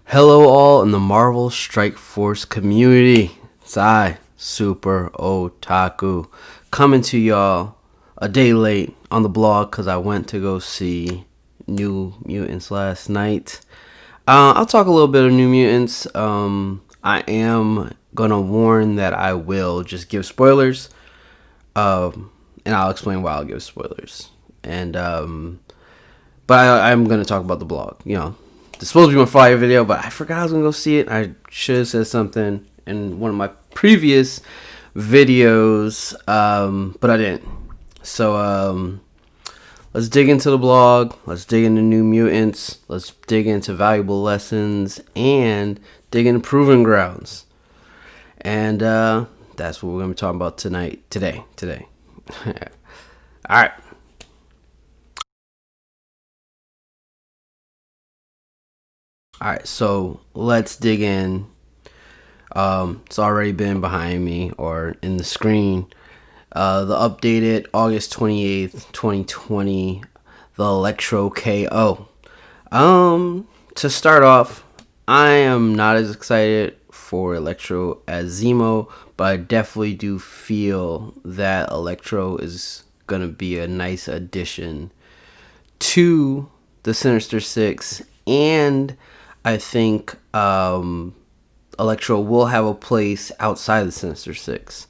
Hello, all in the Marvel Strike Force community. It's I, Super Otaku, coming to y'all a day late on the blog because I went to go see New Mutants last night. I'll talk a little bit of New Mutants. I am gonna warn that I will just give spoilers, and I'll explain why I'll give spoilers. But I'm gonna talk about the blog. It's supposed to be my fire video, but I forgot I was gonna go see it. I should have said something in one of my previous videos, but I didn't. So let's dig into the blog. Let's dig into New Mutants. Let's dig into valuable lessons and dig into proving grounds. And that's what we're gonna be talking about today. All right. All right, so let's dig in. It's already been behind me or in the screen. The updated August 28th, 2020, the Electro KO. To start off, I am not as excited for Electro as Zemo, but I definitely do feel that Electro is going to be a nice addition to the Sinister Six, and I think Electro will have a place outside the Sinister Six,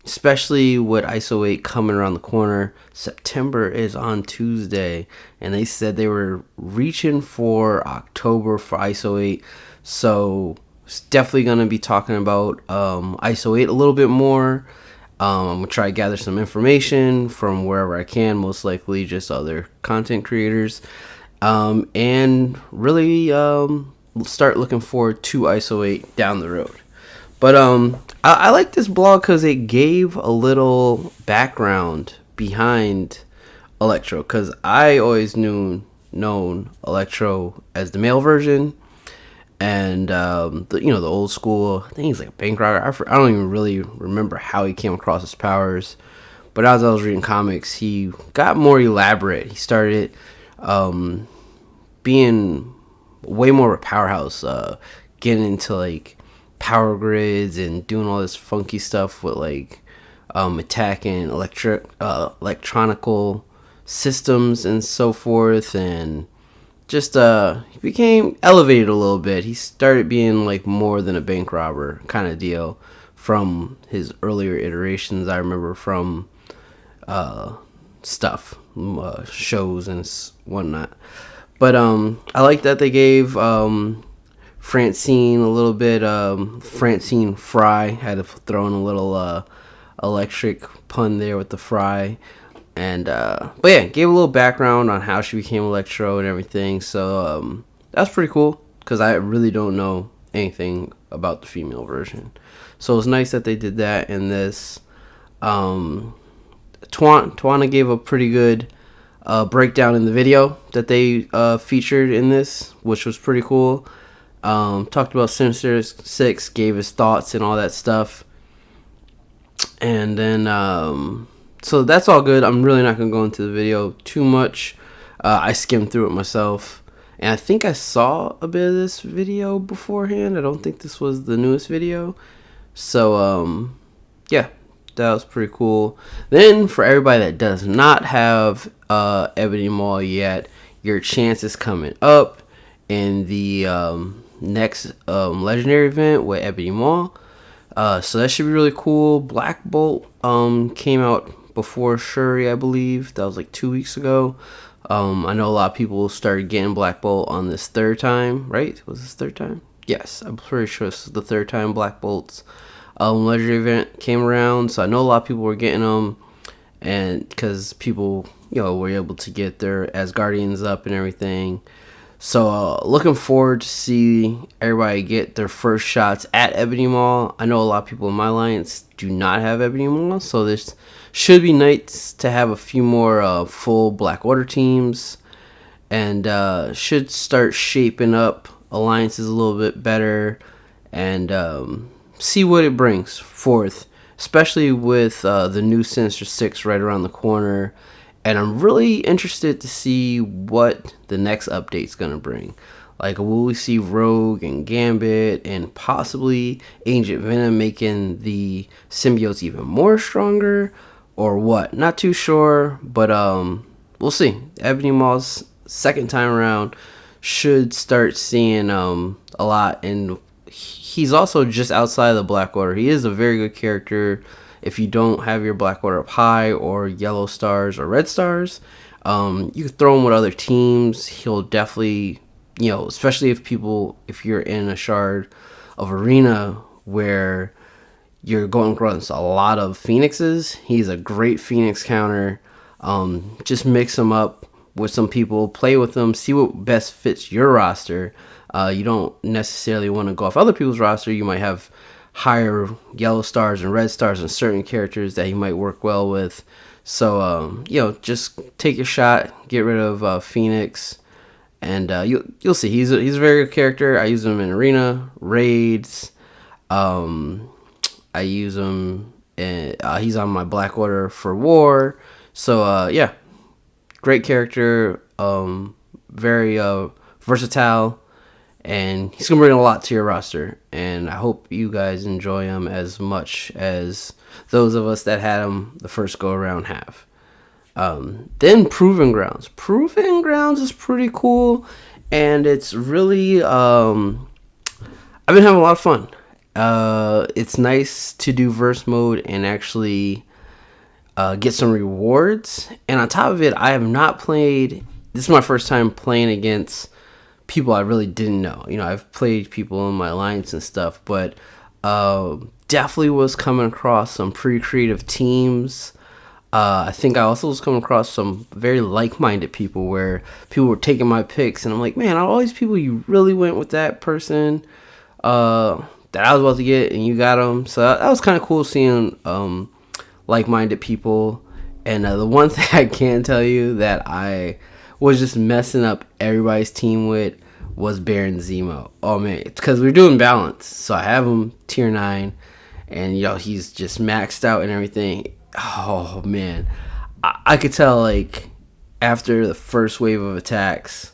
especially with ISO 8 coming around the corner. September is on Tuesday, and they said they were reaching for October for ISO 8, so it's definitely going to be talking about ISO 8 a little bit more. I'm going to try to gather some information from wherever I can, most likely just other content creators. And really start looking forward to ISO 8 down the road. But I like this blog because it gave a little background behind Electro, because I always known Electro as the male version, and the old school. I think he's like a bank robber. I don't even really remember how he came across his powers, but as I was reading comics, he got more elaborate. He started being way more of a powerhouse, getting into like power grids and doing all this funky stuff with like attacking electronical systems and so forth, and just he became elevated a little bit. He started being like more than a bank robber kind of deal from his earlier iterations. I remember from stuff, shows and whatnot. But I like that they gave Francine a little bit. Francine Fry had to throw in a little electric pun there with the Fry. And but yeah, gave a little background on how she became Electro and everything. So that's pretty cool, because I really don't know anything about the female version. So it's nice that they did that in this. Tawana gave a pretty good breakdown in the video that they featured in this, which was pretty cool. Talked about Sinister Six, gave his thoughts and all that stuff. And then so that's all good. I'm really not going to go into the video too much. I skimmed through it myself, and I think I saw a bit of this video beforehand. I don't think this was the newest video. So, yeah, that was pretty cool. Then, for everybody that does not have Ebony Maw yet, your chance is coming up in the next Legendary event with Ebony Maw. So that should be really cool. Black Bolt came out before Shuri, I believe. That was like 2 weeks ago. I know a lot of people started getting Black Bolt on this third time, right? Was this third time? Yes, I'm pretty sure this is the third time Black Bolt's Legendary event came around. So I know a lot of people were getting them, and because people, were able to get their Asgardians up and everything. So looking forward to see everybody get their first shots at Ebony Maw. I know a lot of people in my alliance do not have Ebony Maw, so this should be nice to have a few more full Black Order teams, and should start shaping up alliances a little bit better, and see what it brings forth, especially with the new Sinister Six right around the corner. And I'm really interested to see what the next update's going to bring. Like, will we see Rogue and Gambit and possibly Agent Venom making the symbiotes even more stronger, or what? Not too sure, but we'll see. Ebony Maw's second time around should start seeing a lot, and he's also just outside of the Black Order. He is a very good character. If you don't have your Black Order up high, or yellow stars or red stars, you can throw him with other teams. He'll definitely, especially if you're in a shard of arena where you're going against a lot of phoenixes, he's a great phoenix counter. Just mix him up with some people, play with them, see what best fits your roster. You don't necessarily want to go off other people's roster. You might have higher yellow stars and red stars and certain characters that he might work well with. So just take your shot, get rid of Phoenix, and you'll see he's a very good character. I use him in arena raids. I use him, and he's on my Black Order for war. So great character, very versatile. And he's going to bring a lot to your roster. And I hope you guys enjoy him as much as those of us that had him the first go-around have. Then Proving Grounds. Proving Grounds is pretty cool. And it's really... I've been having a lot of fun. It's nice to do verse mode and actually get some rewards. And on top of it, I have not played... This is my first time playing against... people I really didn't know. I've played people in my alliance and stuff, but definitely was coming across some pretty creative teams. I think I also was coming across some very like-minded people where people were taking my picks, and I'm like, man, all these people, you really went with that person that I was about to get, and you got them. So that was kind of cool seeing like-minded people. And the one thing I can tell you that I was just messing up everybody's team with was Baron Zemo. Oh man, because we're doing balance. So I have him tier 9, and he's just maxed out and everything. Oh man, I could tell, like, after the first wave of attacks,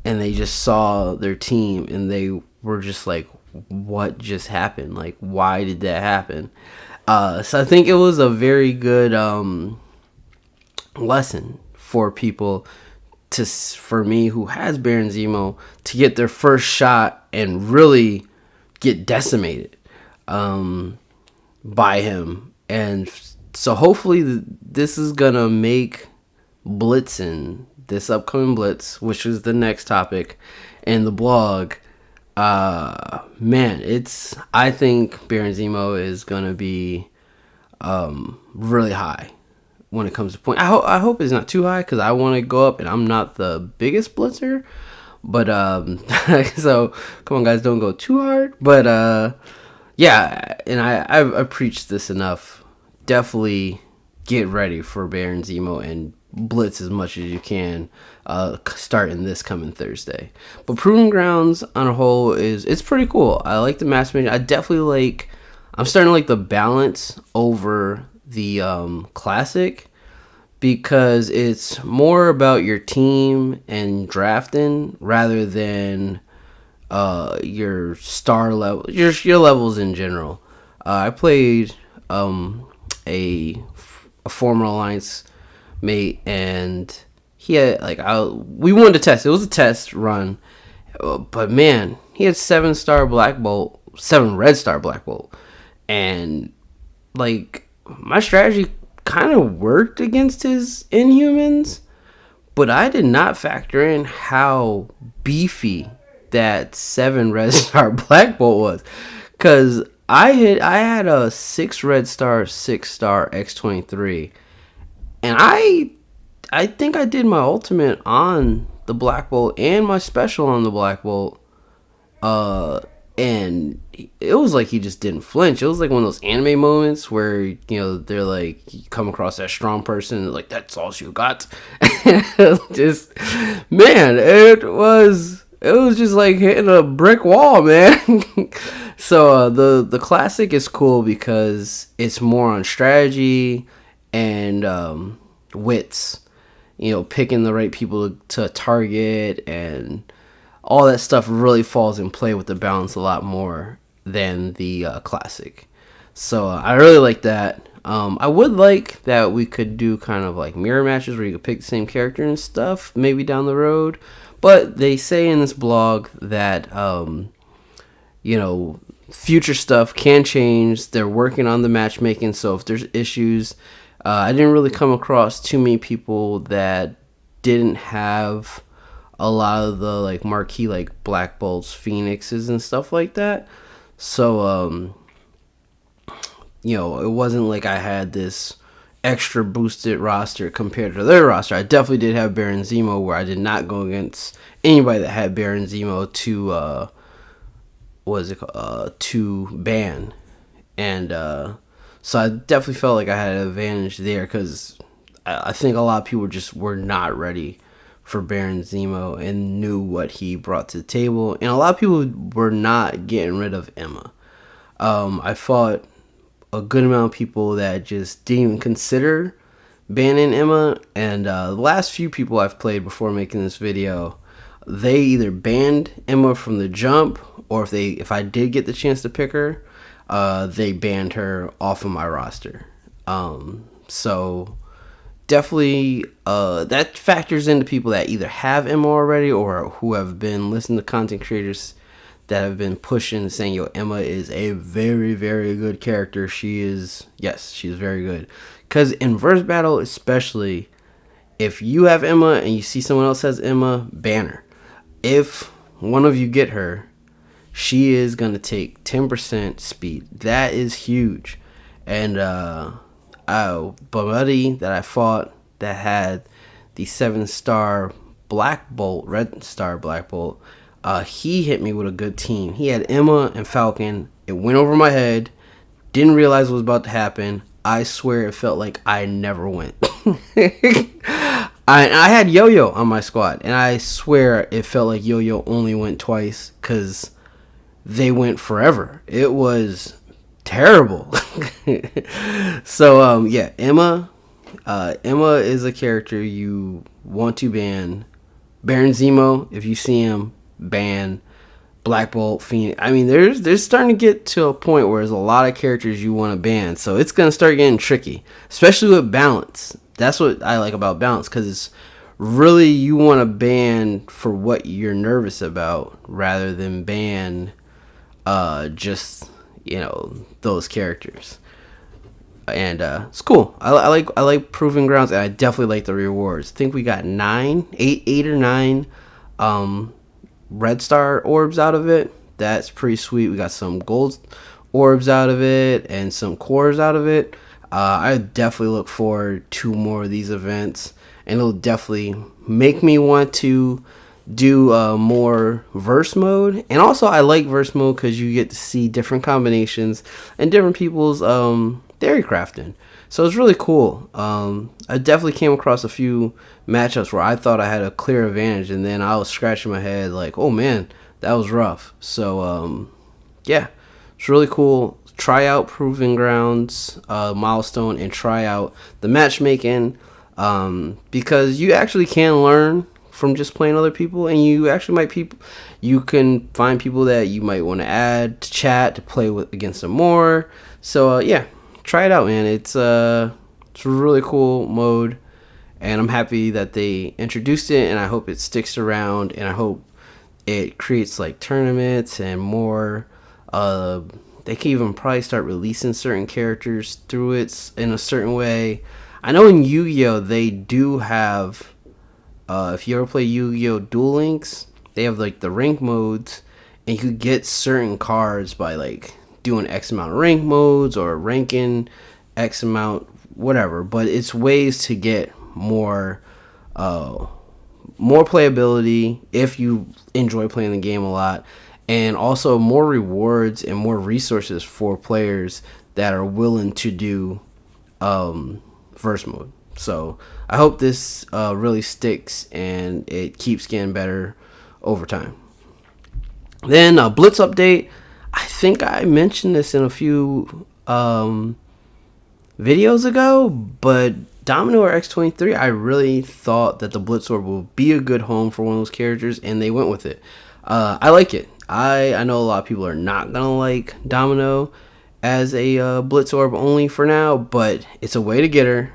and they just saw their team, and they were just like, what just happened? Like, why did that happen? So I think it was a very good lesson for people, for me who has Baron Zemo, to get their first shot and really get decimated by him. And so hopefully this is gonna make Blitzen, this upcoming Blitz, which is the next topic in the blog, man, I think Baron Zemo is gonna be really high when it comes to point. I hope it's not too high, because I want to go up, and I'm not the biggest blitzer. But so come on, guys, don't go too hard. But yeah, and I've preached this enough. Definitely get ready for Baron Zemo and blitz as much as you can, starting this coming Thursday. But Proving Grounds on a whole it's pretty cool. I like the matchmaking. I'm starting to like the balance over the classic, because it's more about your team and drafting rather than your star level, your levels in general. I played a former alliance mate, and he had we wanted to test. It was a test run, but man, he had 7-star Black Bolt, 7 red star Black Bolt, and like, my strategy kind of worked against his Inhumans, but I did not factor in how beefy that 7 red star Black Bolt was, because I had a 6 red star, 6-star X-23, and I think I did my ultimate on the Black Bolt and my special on the Black Bolt, and it was like he just didn't flinch. It was like one of those anime moments where, they're like, you come across that strong person, like, that's all you got. Just, man, it was just like hitting a brick wall, man. So the classic is cool because it's more on strategy and picking the right people to target and all that stuff really falls in play with the balance a lot more than the classic. So I really like that. I would like that we could do kind of like mirror matches where you could pick the same character and stuff maybe down the road. But they say in this blog that, future stuff can change. They're working on the matchmaking. So if there's issues, I didn't really come across too many people that didn't have a lot of the like marquee like Black Bolts, Phoenixes, and stuff like that. So, it wasn't like I had this extra boosted roster compared to their roster. I definitely did have Baron Zemo, where I did not go against anybody that had Baron Zemo to ban. And so I definitely felt like I had an advantage there, because I think a lot of people just were not ready for Baron Zemo and knew what he brought to the table. And a lot of people were not getting rid of Emma. I fought a good amount of people that just didn't even consider banning Emma, and the last few people I've played before making this video, they either banned Emma from the jump, or if I did get the chance to pick her, they banned her off of my roster. So definitely that factors into people that either have Emma already or who have been listening to content creators that have been pushing and saying, Emma is a very, very good character. She's very good. Because in verse battle, especially, if you have Emma and you see someone else has Emma, ban her. If one of you get her, she is going to take 10% speed. That is huge. And buddy that I fought that had the 7-star Black Bolt, Red Star Black Bolt, he hit me with a good team. He had Emma and Falcon. It went over my head. Didn't realize what was about to happen. I swear it felt like I never went. I had Yo-Yo on my squad, and I swear it felt like Yo-Yo only went twice, because they went forever. It was terrible. So, Emma. Emma is a character you want to ban. Baron Zemo, if you see him, ban. Black Bolt, Phoenix. I mean, there's starting to get to a point where there's a lot of characters you want to ban, so it's gonna start getting tricky, especially with balance. That's what I like about balance, because it's really, you want to ban for what you're nervous about rather than ban just those characters. And it's cool. I like Proving Grounds, and I definitely like the rewards. I think we got 8 or 9 red star orbs out of it. That's pretty sweet. We got some gold orbs out of it and some cores out of it. I definitely look forward to more of these events, and it'll definitely make me want to do more verse mode. And also, I like verse mode because you get to see different combinations and different people's theory crafting. So it's really cool. I definitely came across a few matchups where I thought I had a clear advantage, and then I was scratching my head like, oh man, that was rough. So it's really cool. Try out Proving Grounds milestone, and try out the matchmaking, because you actually can learn from just playing other people, and you actually you can find people that you might want to add to chat to play with against them more. So try it out, man. It's a really cool mode, and I'm happy that they introduced it, and I hope it sticks around, and I hope it creates like tournaments and more. They can even probably start releasing certain characters through it in a certain way. I know in Yu-Gi-Oh! They do have, if you ever play Yu-Gi-Oh! Duel Links, they have like the rank modes, and you could get certain cards by like doing X amount of rank modes or ranking X amount, whatever. But it's ways to get more playability if you enjoy playing the game a lot, and also more rewards and more resources for players that are willing to do verse mode. So I hope this really sticks and it keeps getting better over time. Then Blitz update. I think I mentioned this in a few videos ago, but Domino or X23, I really thought that the Blitz Orb will be a good home for one of those characters, and they went with it. I like it. I know a lot of people are not gonna like Domino as a Blitz Orb only for now, but it's a way to get her.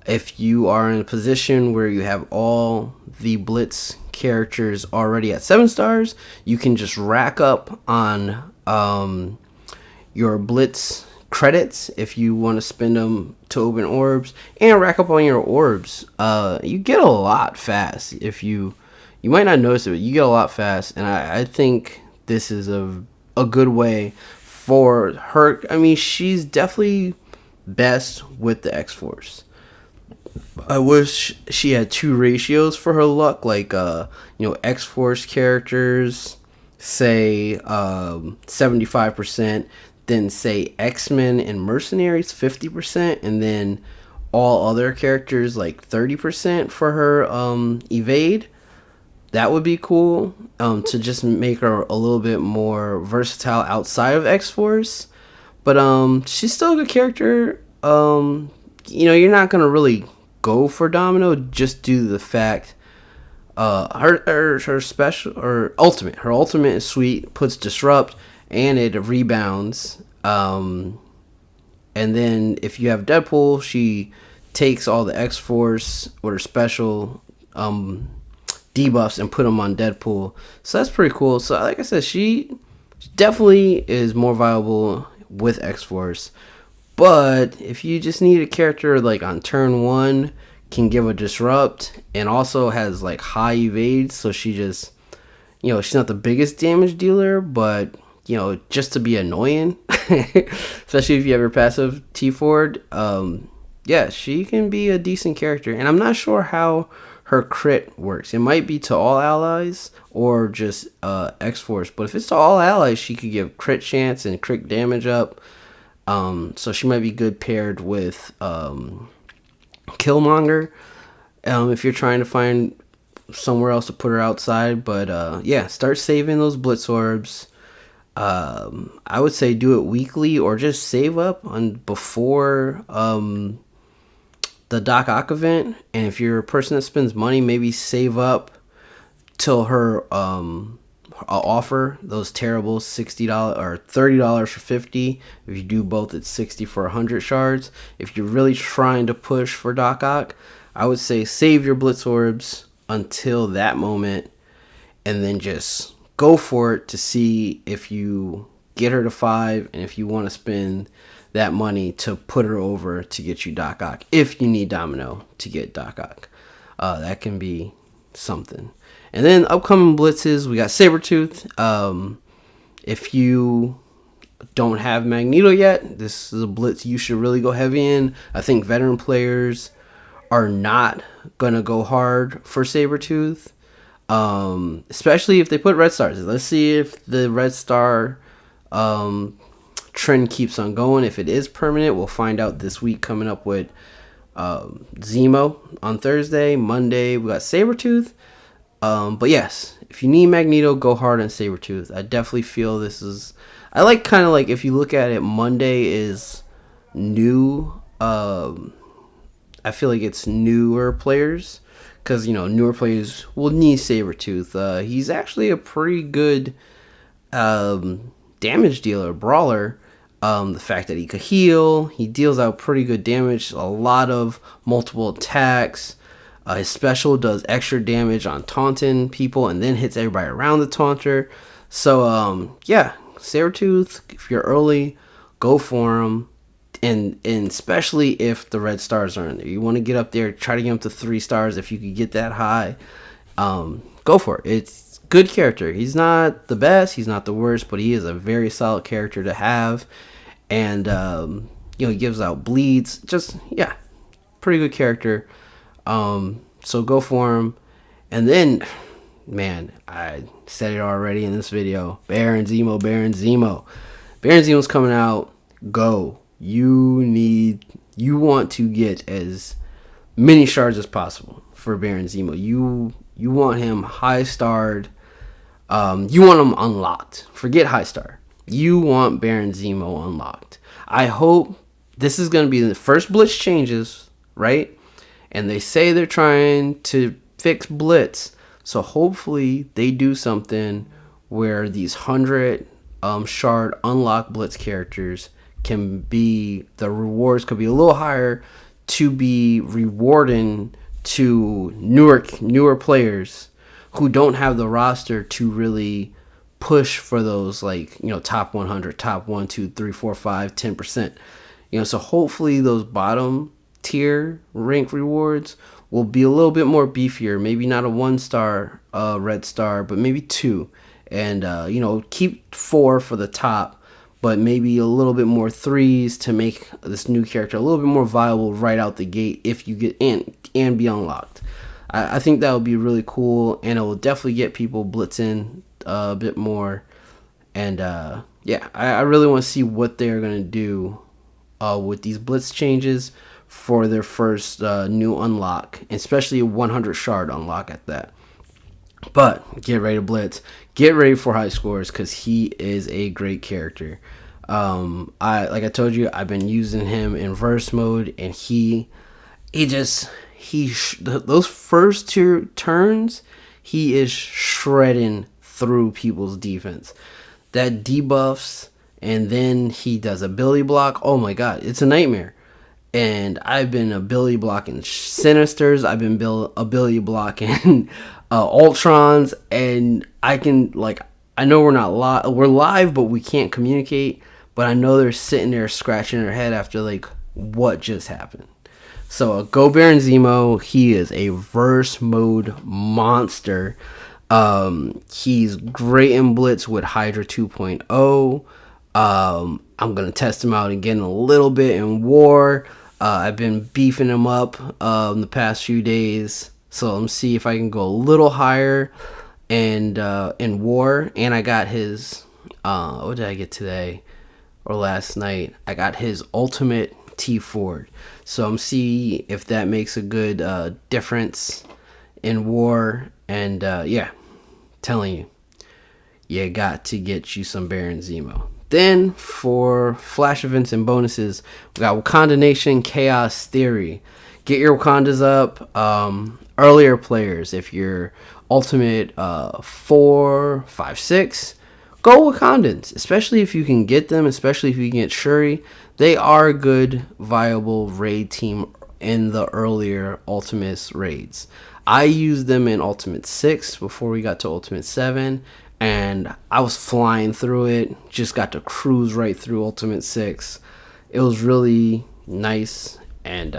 If you are in a position where you have all the Blitz characters already at 7 stars, you can just rack up on your Blitz credits if you want to spend them to open orbs, and rack up on your orbs. You get a lot fast. If you might not notice it, but you get a lot fast, and I think this is a good way for her. I mean, she's definitely best with the X Force. I wish she had 2 ratios for her luck, like X Force characters, say 75%, then say X-Men and Mercenaries 50%, and then all other characters like 30% for her evade. That would be cool, to just make her a little bit more versatile outside of X Force. But she's still a good character. You're not gonna really go for Domino just due to the fact her special or ultimate. Her ultimate is sweet, puts disrupt, and it rebounds. And then if you have Deadpool, she takes all the X Force or her special debuffs and put them on Deadpool. So that's pretty cool. So like I said, she definitely is more viable with X Force. But if you just need a character like on turn 1 can give a disrupt and also has like high evade, so she just, she's not the biggest damage dealer, but just to be annoying, especially if you have your passive T Ford, yeah, she can be a decent character. And I'm not sure how her crit works. It might be to all allies or just X Force, but if it's to all allies, she could give crit chance and crit damage up. So she might be good paired with Killmonger if you're trying to find somewhere else to put her outside. But yeah, start saving those Blitz Orbs. I would say do it weekly or just save up on before the Doc Ock event. And if you're a person that spends money, maybe save up till her offer, those terrible $60 or $30 for 50. If you do both, it's 60 for 100 shards. If you're really trying to push for Doc Ock, I would say save your Blitz Orbs until that moment and then just go for it to see if you get her to 5 and if you want to spend that money to put her over to get you Doc Ock. If you need Domino to get Doc Ock, that can be something. And then upcoming blitzes, we got Sabretooth. If you don't have Magneto yet, this is a blitz you should really go heavy in. I think veteran players are not going to go hard for Sabretooth, especially if they put red stars. Let's see if the red star trend keeps on going. If it is permanent, we'll find out this week coming up with Zemo on Thursday. Monday, we got Sabretooth. But yes, if you need Magneto, go hard on Sabretooth. I definitely feel this is... I like kind of like if you look at it, Monday is new. I feel like it's newer players because, newer players will need Sabretooth. He's actually a pretty good damage dealer, brawler. The fact that he could heal, he deals out pretty good damage, a lot of multiple attacks. His special does extra damage on taunting people and then hits everybody around the taunter. So, yeah, Sabretooth, if you're early, go for him. And especially if the red stars are in there. You want to get up there, try to get up to 3 stars if you could get that high. Go for it. It's good character. He's not the best, he's not the worst, but he is a very solid character to have. And, he gives out bleeds. Just, yeah, pretty good character. So go for him. And then, man, I said it already in this video. Baron Zemo. Baron Zemo's coming out. Go. You want to get as many shards as possible for Baron Zemo. You want him high starred. You want him unlocked. Forget high star. You want Baron Zemo unlocked. I hope this is going to be the first Blitz changes, right? And they say they're trying to fix Blitz. So hopefully they do something where these 100 shard unlock blitz characters can be, the rewards could be a little higher to be rewarding to newer players who don't have the roster to really push for those, like, top 100, top 1, 2, 3, 4, 5, 10%. So hopefully those bottom tier rank rewards will be a little bit more beefier. Maybe not a 1-star red star, but maybe 2. And, keep 4 for the top, but maybe a little bit more 3s to make this new character a little bit more viable right out the gate if you get in and be unlocked. I think that would be really cool, and it will definitely get people blitzing a bit more. And I really want to see what they're going to do with these blitz changes for their first new unlock, especially a 100 shard unlock at that. But get ready to blitz. Get ready for high scores, because he is a great character. Like I told you, I've been using him in verse mode, and those first 2 turns, he is shredding through people's defense. That debuffs, and then he does ability block. Oh my god, it's a nightmare. And I've been ability blocking Sinisters. I've been ability blocking Ultrons, and I know we're not we're live, but we can't communicate. But I know they're sitting there scratching their head after, like, what just happened. So go Baron Zemo. He is a verse mode monster. He's great in blitz with Hydra 2.0. I'm gonna test him out again a little bit in war. I've been beefing him up the past few days, so let me see if I can go a little higher and in war. And I got his what did I get today or last night? I got his ultimate T Ford, so I'm see if that makes a good difference in war. And telling you got to get you some Baron Zemo. Then for flash events and bonuses, we got Wakanda Nation Chaos Theory. Get your Wakandas up. Earlier players, if you're ultimate 4, 5, 6, go Wakandans. Especially if you can get them, especially if you can get Shuri. They are a good, viable raid team in the earlier Ultimates raids. I used them in Ultimate 6 before we got to Ultimate 7. And I was flying through it. Just got to cruise right through Ultimate 6. It was really nice, and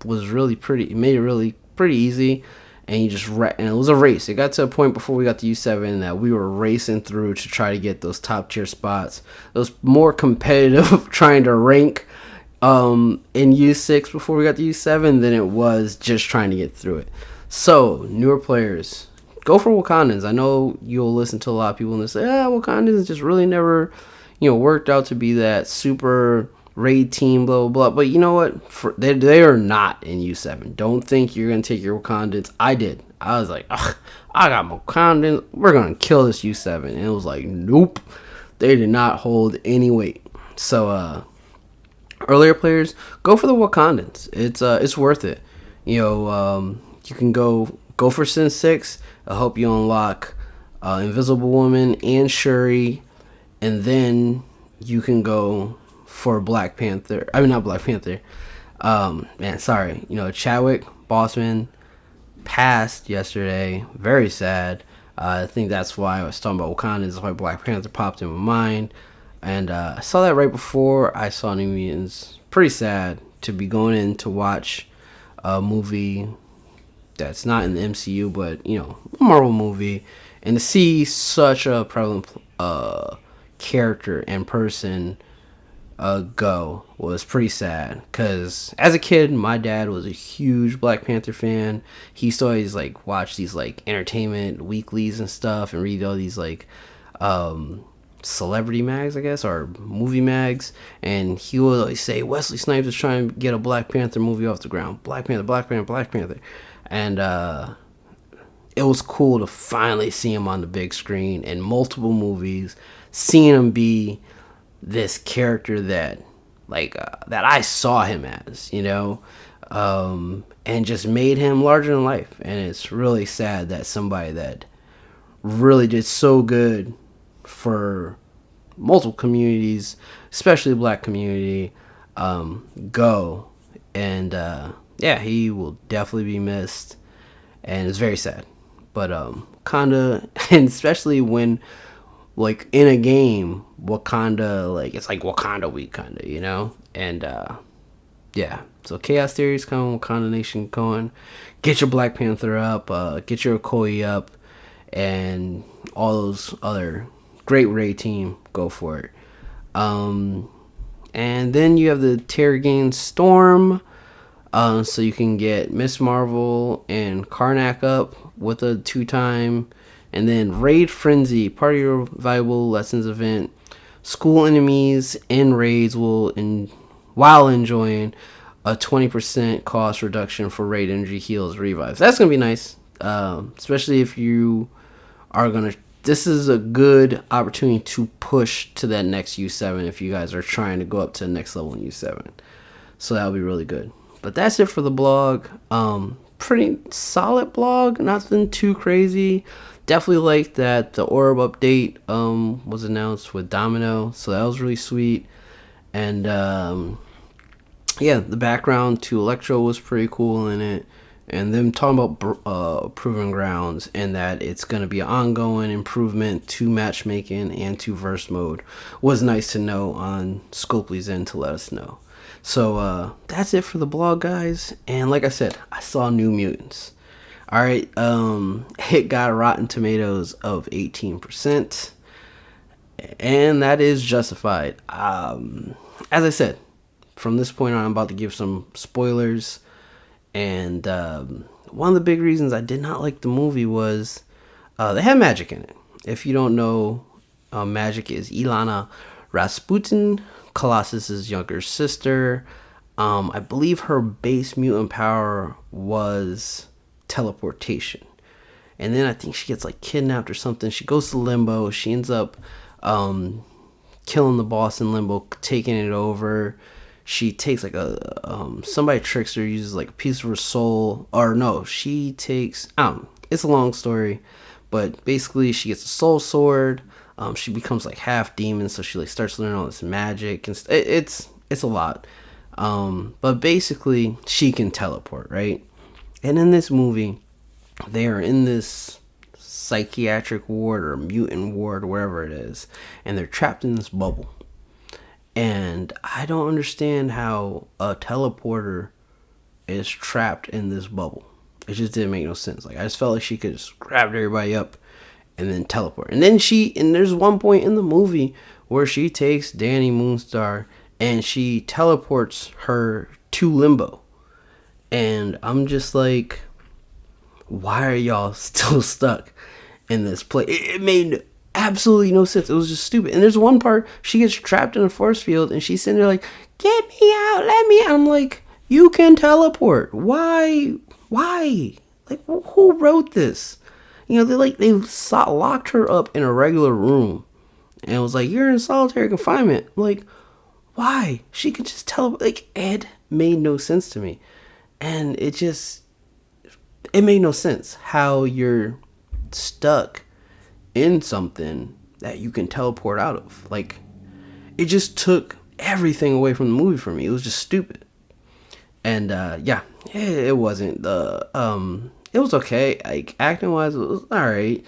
was really pretty. It made it really pretty easy. And and it was a race. It got to a point before we got to U7 that we were racing through to try to get those top tier spots. It was more competitive trying to rank in U6 before we got to U7 than it was just trying to get through it. So, newer players, go for Wakandans. I know you'll listen to a lot of people and they say, Wakandans just really never, worked out to be that super raid team, blah, blah, blah. But you know what? They are not in U7. Don't think you're going to take your Wakandans. I did. I was like, I got my Wakandans. We're going to kill this U7. And it was like, nope. They did not hold any weight. So, earlier players, go for the Wakandans. It's worth it. You can go for Sin 6. I'll help you unlock Invisible Woman and Shuri, and then you can go for Black Panther. I mean, not Black Panther. Chadwick Boseman passed yesterday. Very sad. I think that's why I was talking about Wakanda. That's why Black Panther popped in my mind. And I saw that right before I saw New Mutants. Pretty sad to be going in to watch a movie that's not in the MCU, but, a Marvel movie, and to see such a prevalent character and person go was pretty sad. Because as a kid, my dad was a huge Black Panther fan. He used to always watch these entertainment weeklies and stuff, and read all these celebrity mags, I guess, or movie mags. And he would always say Wesley Snipes is trying to get a Black Panther movie off the ground. Black Panther, Black Panther, Black Panther. And it was cool to finally see him on the big screen in multiple movies, seeing him be this character that I saw him as, and just made him larger than life. And it's really sad that somebody that really did so good for multiple communities, especially the black community, go. And yeah, he will definitely be missed, and it's very sad. But Wakanda, and especially when like in a game, Wakanda, like it's like Wakanda week, kind of, you know. And yeah, so Chaos Theory's coming, Wakanda Nation going. Get your Black Panther up, get your Okoye up, and all those other great Ray team, go for it. And then you have the Terrigen Storm, so you can get Miss Marvel and Karnak up with a 2-time. And then Raid Frenzy, part of your valuable lessons event. School enemies and raids will, while enjoying a 20% cost reduction for raid energy heals revives. That's going to be nice, especially if you are going to. This is a good opportunity to push to that next U7 if you guys are trying to go up to the next level in U7. So that'll be really good. But that's it for the blog. Pretty solid blog, nothing too crazy. Definitely like that the Orb update was announced with Domino, so that was really sweet. And yeah, the background to Electro was pretty cool in it. And them talking about Proving Grounds, and that it's going to be an ongoing improvement to matchmaking and to verse mode was nice to know on Scopely's end to let us know. So that's it for the blog, guys. And like I said, I saw New Mutants. All right, it got Rotten Tomatoes of 18%, and that is justified. As I said, from this point on, I'm about to give some spoilers. And one of the big reasons I did not like the movie was they had magic in it. If you don't know, magic is Ilana Rasputin, Colossus's younger sister. I believe her base mutant power was teleportation. And then I think she gets like kidnapped or something. She goes to Limbo. She ends up killing the boss in Limbo, taking it over. She takes like somebody tricks her, uses like a piece of her soul, or no, she takes, it's a long story, but basically she gets a soul sword. She becomes like half demon, so she like starts learning all this magic, and it's a lot. But basically she can teleport, right? And in this movie, they are in this psychiatric ward or mutant ward, wherever it is, and they're trapped in this bubble. And I don't understand how a teleporter is trapped in this bubble. It just didn't make no sense. Like, I just felt like she could just grab everybody up and then teleport. And then there's one point in the movie where she takes Danny Moonstar and she teleports her to Limbo. And I'm just like, why are y'all still stuck in this place? It made absolutely no sense. It was just stupid. And there's one part she gets trapped in a force field and she's sitting there like, get me out, let me out. I'm like, you can teleport. Why? Like, who wrote this? You know, they locked her up in a regular room and it was like, you're in solitary confinement. I'm like, why? She could just teleport. Like, it made no sense to me. And it made no sense how you're stuck in something that you can teleport out of. Like, it just took everything away from the movie for me. It was just stupid. And yeah, it wasn't it was okay. Like, acting wise, it was all right.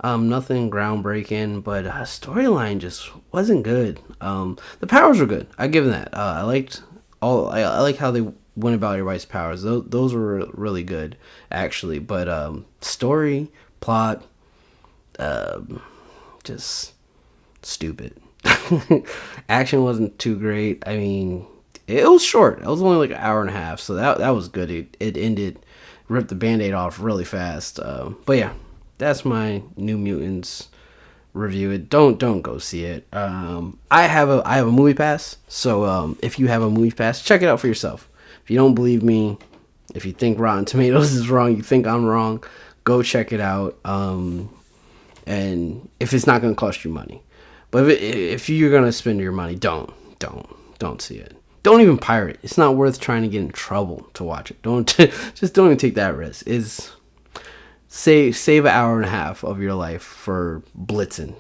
Nothing groundbreaking, but storyline just wasn't good. The powers were good. I give them that. I like how they went about everybody's powers. Those were really good, actually. But story, plot, just stupid. Action wasn't too great. I mean, it was short. It was only like an hour and a half, so that was good. It ended, ripped the Band-Aid off really fast. But yeah, that's my New Mutants review. It don't go see it. I have a movie pass, so if you have a movie pass, check it out for yourself. If you don't believe me, if you think Rotten Tomatoes is wrong, you think I'm wrong, go check it out. And if it's not going to cost you money, but if you're going to spend your money, don't see it. Don't even pirate. It's not worth trying to get in trouble to watch it. Just don't even take that risk. Save an hour and a half of your life for blitzing.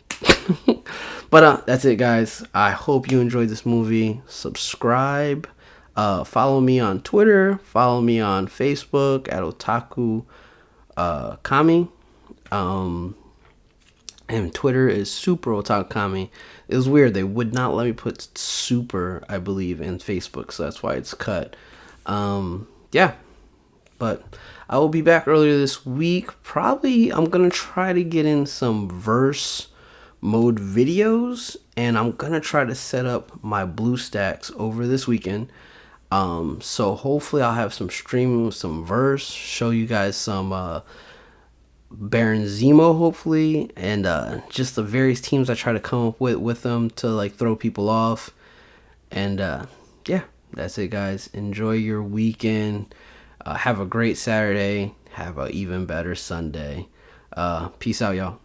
But that's it, guys. I hope you enjoyed this movie. Subscribe. Follow me on Twitter. Follow me on Facebook at Otaku Kami. And Twitter is Super Otaku Kami. It was weird. They would not let me put Super, I believe, in Facebook, so that's why it's cut. Yeah. But I will be back earlier this week. Probably I'm going to try to get in some verse mode videos, and I'm going to try to set up my BlueStacks over this weekend. So hopefully I'll have some streaming, some verse, show you guys some Baron Zemo, hopefully, and just the various teams I try to come up with them to like throw people off. And yeah, that's it, guys. Enjoy your weekend. Have a great Saturday. Have an even better Sunday. Peace out, y'all.